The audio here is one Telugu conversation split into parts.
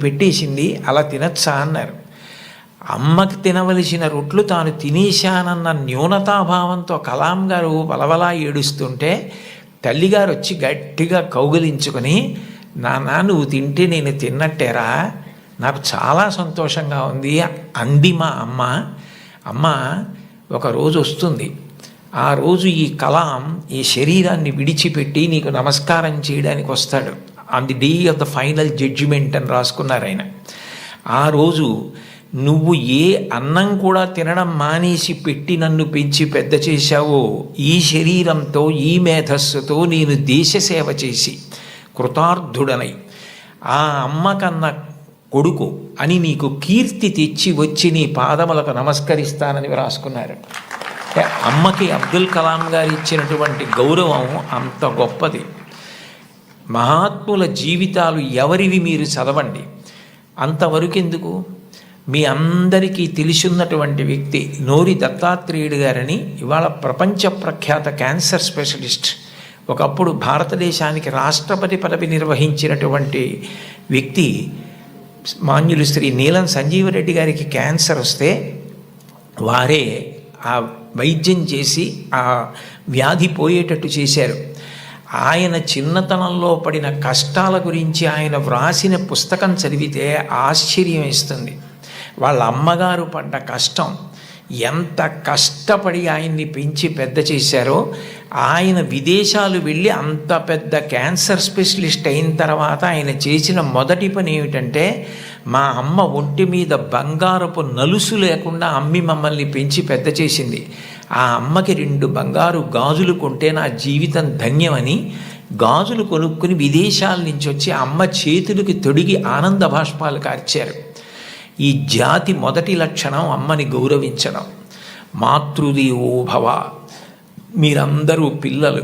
పెట్టేసింది, అలా తినచ్చా అన్నారు. అమ్మకి తినవలసిన రొట్లు తాను తినేశానన్న న్యూనతాభావంతో కలాం గారు వలవలా ఏడుస్తుంటే తల్లిగారు వచ్చి గట్టిగా కౌగిలించుకొని, నాన్న నువ్వు తింటే నేను తిన్నట్టేరా, నాకు చాలా సంతోషంగా ఉంది అంది మా అమ్మ. అమ్మ ఒకరోజు వస్తుంది, ఆ రోజు ఈ కలాం ఈ శరీరాన్ని విడిచిపెట్టి నీకు నమస్కారం చేయడానికి వస్తాడు. On the day of the final judgement అని రాసుకున్నారు ఆయన. ఆ రోజు నువ్వు ఏ అన్నం కూడా తినడం మానేసి పెట్టి నన్ను పెంచి పెద్ద చేశావో, ఈ శరీరంతో ఈ మేధస్సుతో నేను దేశ సేవ చేసి కృతార్థుడనై ఆ అమ్మ కన్న కొడుకు అని నీకు కీర్తి తెచ్చి వచ్చి నీ పాదములకు నమస్కరిస్తానని రాసుకున్నారు. అమ్మకి అబ్దుల్ కలాం గారు ఇచ్చినటువంటి గౌరవం అంత గొప్పది. మహాత్ముల జీవితాలు ఎవరివి మీరు చదవండి. అంతవరకు ఎందుకు, మీ అందరికీ తెలిసిన్నటువంటి వ్యక్తి నోరి దత్తాత్రేయుడు గారని, ఇవాళ ప్రపంచ ప్రఖ్యాత క్యాన్సర్ స్పెషలిస్ట్, ఒకప్పుడు భారతదేశానికి రాష్ట్రపతి పదవి నిర్వహించినటువంటి వ్యక్తి. మాన్యులు శ్రీ నీలం సంజీవరెడ్డి గారికి క్యాన్సర్ వస్తే వారే ఆ వైద్యం చేసి ఆ వ్యాధి పోయేటట్టు చేశారు. ఆయన చిన్నతనంలో పడిన కష్టాల గురించి ఆయన వ్రాసిన పుస్తకం చదివితే ఆశ్చర్యం వేస్తుంది. వాళ్ళ అమ్మగారు పడ్డ కష్టం, ఎంత కష్టపడి ఆయన్ని పెంచి పెద్ద చేశారో. ఆయన విదేశాలు వెళ్ళి అంత పెద్ద క్యాన్సర్ స్పెషలిస్ట్ అయిన తర్వాత ఆయన చేసిన మొదటి పని ఏమిటంటే, మా అమ్మ ఒంటి మీద బంగారపు నలుసు లేకుండా అమ్మి మమ్మల్ని పెంచి పెద్ద చేసింది. ఆ అమ్మకి 2 బంగారు గాజులు కొంటే నా జీవితం ధన్యమని గాజులు కొనుక్కుని విదేశాల నుంచి వచ్చి అమ్మ చేతులకి తొడిగి ఆనంద బాష్పాలు కార్చారు. ఈ జాతి మొదటి లక్షణం అమ్మని గౌరవించడం. మాతృదేవో భవ. మీరందరూ పిల్లలు,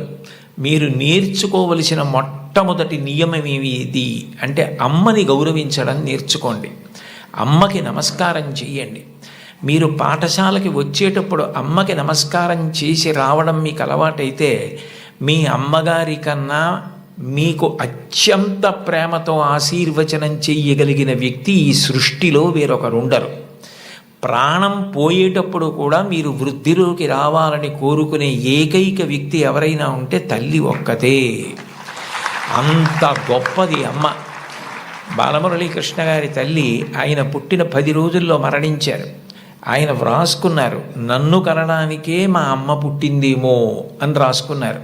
మీరు నేర్చుకోవలసిన మొట్టమొదటి నియమం ఏది అంటే అమ్మని గౌరవించడం నేర్చుకోండి. అమ్మకి నమస్కారం చెయ్యండి. మీరు పాఠశాలకి వచ్చేటప్పుడు అమ్మకి నమస్కారం చేసి రావడం మీకు అలవాటైతే, మీ అమ్మగారి కన్నా మీకు అత్యంత ప్రేమతో ఆశీర్వచనం చెయ్యగలిగిన వ్యక్తి ఈ సృష్టిలో వేరొకరుండరు. ప్రాణం పోయేటప్పుడు కూడా మీరు వృద్ధిలోకి రావాలని కోరుకునే ఏకైక వ్యక్తి ఎవరైనా ఉంటే తల్లి ఒక్కతే. అంత గొప్పది అమ్మ. బాలమురళీకృష్ణ గారి తల్లి ఆయన పుట్టిన 10 రోజుల్లో మరణించారు. ఆయన వ్రాసుకున్నారు, నన్ను కనడానికే మా అమ్మ పుట్టిందేమో అని రాసుకున్నారు.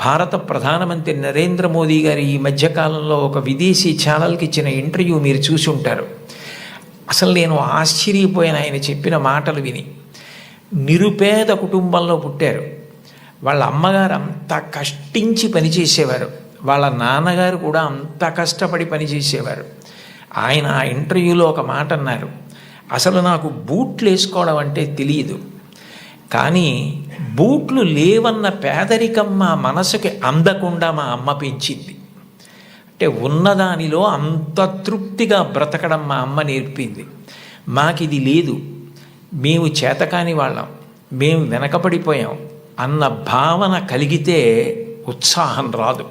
భారత ప్రధానమంత్రి నరేంద్ర మోదీ గారు ఈ మధ్యకాలంలో ఒక విదేశీ ఛానల్కి ఇచ్చిన ఇంటర్వ్యూ మీరు చూసి ఉంటారు. అసలు నేను ఆశ్చర్యపోయాను ఆయన చెప్పిన మాటలు విని. నిరుపేద కుటుంబంలో పుట్టారు. వాళ్ళ అమ్మగారు అంత కష్టించి పనిచేసేవారు, వాళ్ళ నాన్నగారు కూడా అంత కష్టపడి పనిచేసేవారు. ఆయన ఆ ఇంటర్వ్యూలో ఒక మాట అన్నారు, అసలు నాకు బూట్లు వేసుకోవడం అంటే తెలియదు, కానీ బూట్లు లేవన్న పేదరికం మా మనసుకి అందకుండా మా అమ్మ పెంచింది. అంటే ఉన్నదానిలో అంత తృప్తిగా బ్రతకడం మా అమ్మ నేర్పింది. మాకిది లేదు, మేము చేతకాని వాళ్ళం, మేము వెనకబడిపోయాం అన్న భావన కలిగితే ఉత్సాహం రాదు.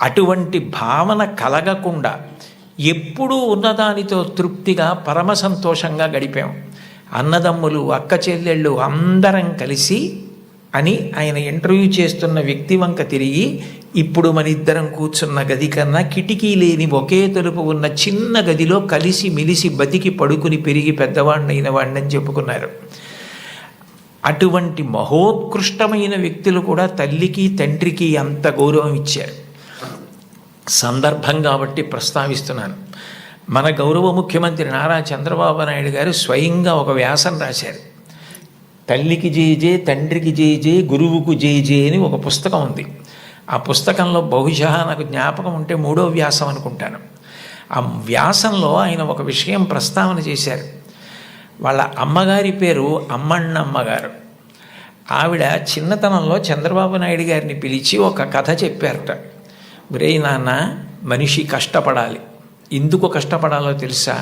అటువంటి భావన కలగకుండా ఎప్పుడూ ఉన్నదానితో తృప్తిగా పరమ సంతోషంగా గడిపాం. అన్నదమ్ములు, అక్క చెల్లెళ్ళు అందరం కలిసి అని ఆయన ఇంటర్వ్యూ చేస్తున్న వ్యక్తి వంక తిరిగి, ఇప్పుడు మన ఇద్దరం కూర్చున్న గది కన్నా కిటికీ లేని ఒకే తలుపు ఉన్న చిన్న గదిలో కలిసి మిలిసి బతికి పడుకుని పెరిగి పెద్దవాడినైన వాడిని చెప్పుకున్నారు. అటువంటి మహోత్కృష్టమైన వ్యక్తులు కూడా తల్లికి తండ్రికి అంత గౌరవం ఇచ్చారు. సందర్భం కాబట్టి ప్రస్తావిస్తున్నాను. మన గౌరవ ముఖ్యమంత్రి నారా చంద్రబాబు నాయుడు గారు స్వయంగా ఒక వ్యాసం రాశారు. తల్లికి జేజే, తండ్రికి జేజే, గురువుకు జేజే అని ఒక పుస్తకం ఉంది. ఆ పుస్తకంలో బహుశా నాకు జ్ఞాపకం ఉంటే 3వ వ్యాసం అనుకుంటాను. ఆ వ్యాసంలో ఆయన ఒక విషయం ప్రస్తావన చేశారు. వాళ్ళ అమ్మగారి పేరు అమ్మಣ್ಣమ్మ గారు. ఆవిడ చిన్నతనంలో చంద్రబాబు నాయుడు గారిని పిలిచి ఒక కథ చెప్పారట. ఒరే నాన్న, మనిషి కష్టపడాలి. ఎందుకు కష్టపడాలో తెలుసా?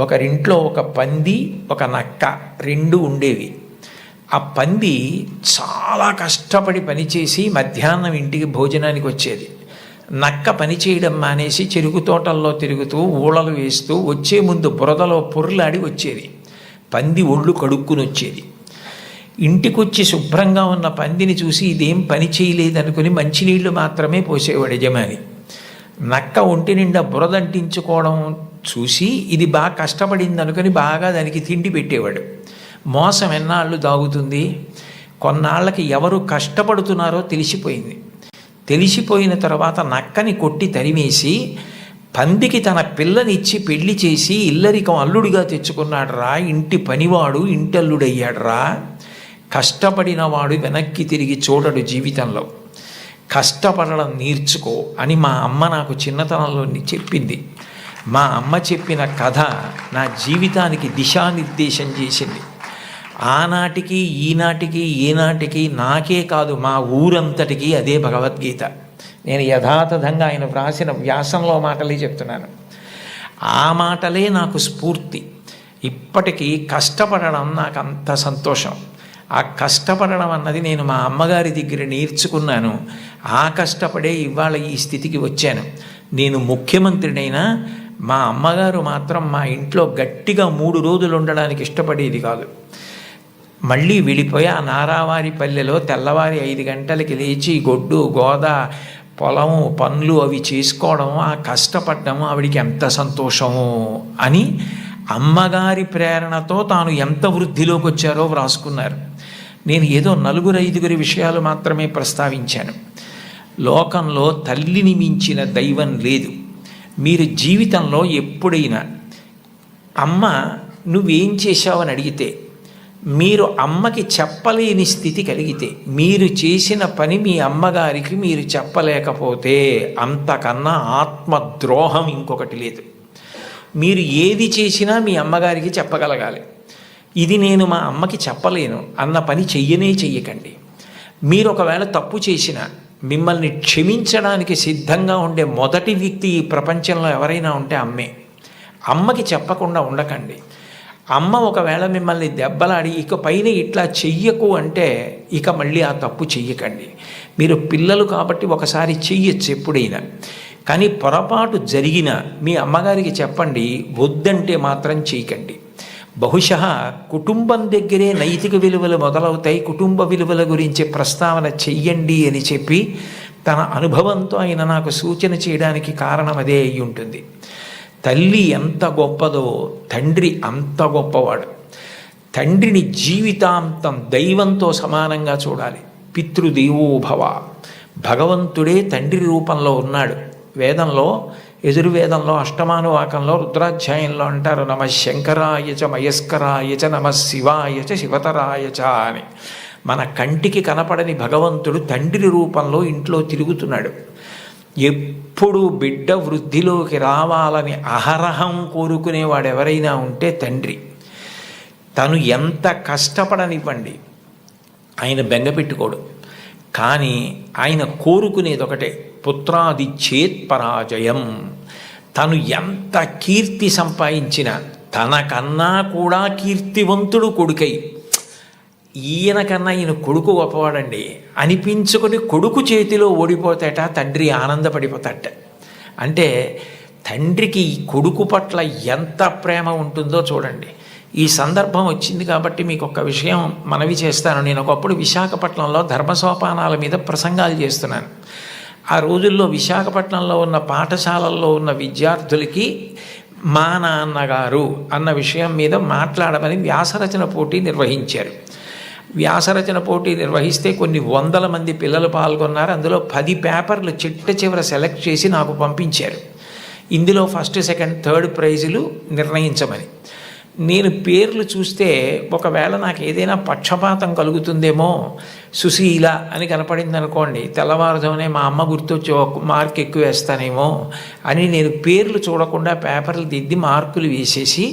ఒకరింట్లో ఒక పంది, ఒక నక్క 2 ఉండేవి. ఆ పంది చాలా కష్టపడి పనిచేసి మధ్యాహ్నం ఇంటికి భోజనానికి వచ్చేది. నక్క పని చేయడం మానేసి చెరుకు తోటల్లో తిరుగుతూ ఊళలు వేస్తూ వచ్చే ముందు బురదలో పొర్లాడి వచ్చేది. పంది ఒళ్ళు కడుక్కుని వచ్చేది. ఇంటికొచ్చి శుభ్రంగా ఉన్న పందిని చూసి ఇదేం పని చేయలేదనుకుని మంచినీళ్లు మాత్రమే పోసేవాడు యజమాని. నక్క ఒంటి నిండా బురదంటించుకోవడం చూసి ఇది బాగా కష్టపడింది అనుకుని బాగా దానికి తిండి పెట్టేవాడు. మోసం ఎన్నాళ్ళు దాగుతుంది? కొన్నాళ్ళకి ఎవరు కష్టపడుతున్నారో తెలిసిపోయింది. తెలిసిపోయిన తర్వాత నక్కని కొట్టి తరిమేసి పందికి తన పిల్లనిచ్చి పెళ్లి చేసి ఇల్లరికం అల్లుడిగా తెచ్చుకున్నాడు రా, ఇంటి పనివాడు ఇంటల్లుడయ్యాడు రా. కష్టపడినవాడు వెనక్కి తిరిగి చూడడు జీవితంలో. కష్టపడడం నేర్చుకో అని మా అమ్మ నాకు చిన్నతనంలో చెప్పింది. మా అమ్మ చెప్పిన కథ నా జీవితానికి దిశానిర్దేశం చేసింది. ఆనాటికి ఈనాటికి ఏనాటికి నాకే కాదు మా ఊరంతటికి అదే భగవద్గీత. నేను యథాతథంగా ఆయన వ్రాసిన వ్యాసంలో మాటలే చెప్తున్నాను. ఆ మాటలే నాకు స్ఫూర్తి. ఇప్పటికీ కష్టపడడం నాకు అంత సంతోషం. ఆ కష్టపడడం అన్నది నేను మా అమ్మగారి దగ్గర నేర్చుకున్నాను. ఆ కష్టపడే ఇవాళ ఈ స్థితికి వచ్చాను. నేను ముఖ్యమంత్రినైనా మా అమ్మగారు మాత్రం మా ఇంట్లో గట్టిగా 3 రోజులు ఉండడానికి ఇష్టపడేది కాదు. మళ్ళీ వెళ్ళిపోయి ఆ నారావారి పల్లెలో తెల్లవారి 5 గంటలకి లేచి గొడ్డు గోద పొలము పనులు అవి చేసుకోవడం, ఆ కష్టపడ్డము ఆవిడికి ఎంత సంతోషము అని అమ్మగారి ప్రేరణతో తాను ఎంత వృద్ధిలోకి వచ్చారో వ్రాసుకున్నారు. నేను ఏదో 4-5 విషయాలు మాత్రమే ప్రస్తావించాను. లోకంలో తల్లిని మించిన దైవం లేదు. మీరు జీవితంలో ఎప్పుడైనా అమ్మ నువ్వేం చేశావని అడిగితే, మీరు అమ్మకి చెప్పలేని స్థితి కలిగితే, మీరు చేసిన పని మీ అమ్మగారికి మీరు చెప్పలేకపోతే అంతకన్నా ఆత్మద్రోహం ఇంకొకటి లేదు. మీరు ఏది చేసినా మీ అమ్మగారికి చెప్పగలగాలి. ఇది నేను మా అమ్మకి చెప్పలేను అన్న పని చెయ్యకండి. మీరు ఒకవేళ తప్పు చేసినా మిమ్మల్ని క్షమించడానికి సిద్ధంగా ఉండే మొదటి వ్యక్తి ఈ ప్రపంచంలో ఎవరైనా ఉంటే అమ్మే. అమ్మకి చెప్పకుండా ఉండకండి. అమ్మ ఒకవేళ మిమ్మల్ని దెబ్బలాడి ఇక పైన ఇట్లా చెయ్యకు అంటే ఇక మళ్ళీ ఆ తప్పు చెయ్యకండి. మీరు పిల్లలు కాబట్టి ఒకసారి చెయ్యొచ్చు ఎప్పుడైనా, కానీ పొరపాటు జరిగినా మీ అమ్మగారికి చెప్పండి, వద్దంటే మాత్రం చేయకండి. బహుశా కుటుంబం దగ్గరే నైతిక విలువలు మొదలవుతాయి. కుటుంబ విలువల గురించి ప్రస్తావన చెయ్యండి అని చెప్పి తన అనుభవంతో ఆయన నాకు సూచన చేయడానికి కారణం అదే అయి ఉంటుంది. తల్లి ఎంత గొప్పదో తండ్రి అంత గొప్పవాడు. తండ్రిని జీవితాంతం దైవంతో సమానంగా చూడాలి. పితృదేవో భవ, భగవంతుడే తండ్రి రూపంలో ఉన్నాడు. వేదంలో యజుర్వేదంలో అష్టమానువాకంలో రుద్రాధ్యాయంలో అంటారు, నమ శంకరాయ చ మయస్కరాయ చ నమ శివాయ చ శివతరాయ చ అని. మన కంటికి కనపడని భగవంతుడు తండ్రి రూపంలో ఇంట్లో తిరుగుతున్నాడు. ఎప్పుడు బిడ్డ వృద్ధిలోకి రావాలని అహరహం కోరుకునేవాడు ఎవరైనా ఉంటే తండ్రి. తను ఎంత కష్టపడనివ్వండి, ఆయన బెంగపెట్టుకోడు. కానీ ఆయన కోరుకునేది ఒకటే, పుత్రాదిచ్చేత్ పరాజయం. తను ఎంత కీర్తి సంపాదించినా తనకన్నా కూడా కీర్తివంతుడు కొడుకై, ఈయన కన్నా ఈయన కొడుకు గొప్పవాడండి అనిపించుకొని కొడుకు చేతిలో ఓడిపోతాట తండ్రి ఆనందపడిపోతాట. అంటే తండ్రికి ఈ కొడుకు పట్ల ఎంత ప్రేమ ఉంటుందో చూడండి. ఈ సందర్భం వచ్చింది కాబట్టి మీకు ఒక విషయం మనవి చేస్తాను. నేను ఒకప్పుడు విశాఖపట్నంలో ధర్మసోపానాల మీద ప్రసంగాలు చేస్తున్నాను. ఆ రోజుల్లో విశాఖపట్నంలో ఉన్న పాఠశాలల్లో ఉన్న విద్యార్థులకి మా నాన్నగారు అన్న విషయం మీద మాట్లాడమని వ్యాసరచన పోటీ నిర్వహించారు. వ్యాసరచన పోటీ నిర్వహిస్తే కొన్ని 100 మంది పిల్లలు పాల్గొన్నారు. అందులో 10 పేపర్లు చిట్ట సెలెక్ట్ చేసి నాకు పంపించారు. ఇందులో ఫస్ట్, సెకండ్, థర్డ్ ప్రైజులు నిర్ణయించమని. నేను పేర్లు చూస్తే ఒకవేళ నాకు ఏదైనా పక్షపాతం కలుగుతుందేమో, సుశీల అని కనపడింది అనుకోండి, తెల్లవారుజామునే మా అమ్మ గుర్తొచ్చి ఒక మార్క్ ఎక్కువ వేస్తానేమో అని నేను పేర్లు చూడకుండా పేపర్లు దిద్ది మార్కులు వేసేసి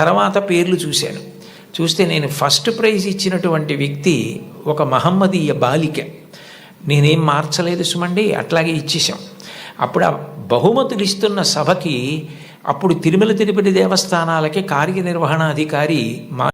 తర్వాత పేర్లు చూశాను. చూస్తే నేను ఫస్ట్ ప్రైజ్ ఇచ్చినటువంటి వ్యక్తి ఒక మహమ్మదీయ బాలిక. నేనేం మార్చలేదు సుమండి, అట్లాగే ఇచ్చేసాం. అప్పుడు ఆ బహుమతులు ఇస్తున్న సభకి అప్పుడు తిరుమల తిరుపతి దేవస్థానాలకి కార్యనిర్వహణాధికారి మా